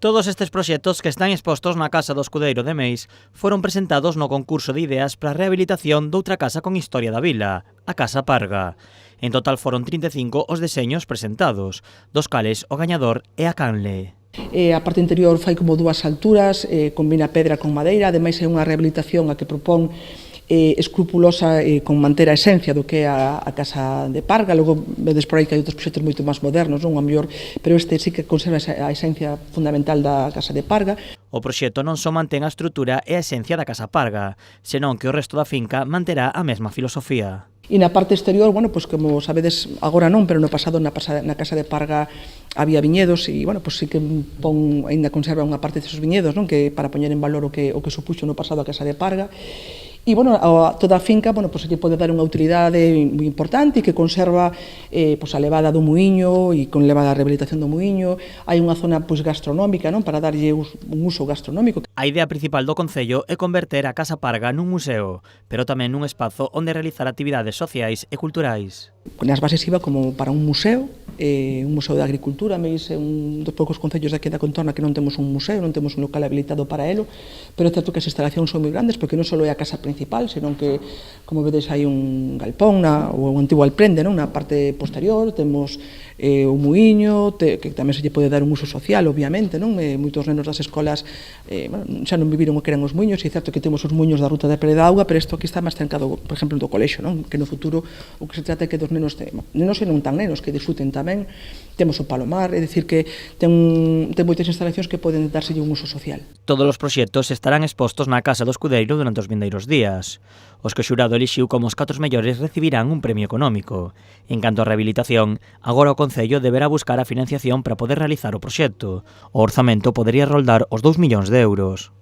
Todos estes proxectos que están expostos na Casa do Escudeiro de Meis foron presentados no concurso de ideas para a rehabilitación doutra casa con historia da vila, a Casa Parga. En total foron 35 os deseños presentados, dos cales o gañador é a Canle. A parte interior fai como dúas alturas, combina pedra con madeira, ademais é unha rehabilitación a que propón escrupulosa con manter a esencia do que é a Casa de Parga. Logo vedes por aí que hai outros proxectos moito máis modernos, non a mellor, pero este sí que conserva a esencia fundamental da Casa de Parga. O proxecto non só mantén a estrutura e a esencia da Casa Parga, senón que o resto da finca manterá a mesma filosofía. E na parte exterior, bueno, pois como sabedes, agora non, pero no pasado na Casa de Parga había viñedos e, bueno, pois sí que ainda conserva unha parte desos viñedos, non, que para poñer en valor o que supuxo no pasado a Casa de Parga. E, bueno, toda a finca, bueno, pois lle pode dar unha utilidade moi importante e que conserva pois a levada do muiño e con levada a rehabilitación do muiño. Hai unha zona pois gastronómica, non, para darlle un uso gastronómico. A idea principal do concello é converter a Casa Parga nun museo, pero tamén nun espazo onde realizar actividades sociais e culturais. Nas bases iba como para un museo de agricultura. Meis é un dos poucos concellos aquí da contorna que non temos un museo, non temos un local habilitado para elo, pero é certo que as instalacións son moi grandes porque non só é a casa principal, senón que, como vedes, hai un galpón ou un antigo alprende, non, na parte posterior, temos un muiño, que tamén se lle pode dar un uso social, obviamente, non? Moitos nenos das escolas xa non viviron o que eran os muiños, e é certo que temos os muiños da ruta de Pere da Auga, pero isto aquí está máis trancado, por exemplo, do colexo, non? Que no futuro o que se trata é que dos nenos e non tan nenos, que disfruten tamén. Temos o Palomar, é dicir que ten moitas instalacións que poden darselle un uso social. Todos os proxectos estarán expostos na Casa do Escudeiro durante os vindeiros días. Os que o xurado elixiu como os 4 mellores recibirán un premio económico. En canto á rehabilitación, agora o Concello deberá buscar a financiación para poder realizar o proxecto. O orzamento podería roldar os 2 millóns de euros.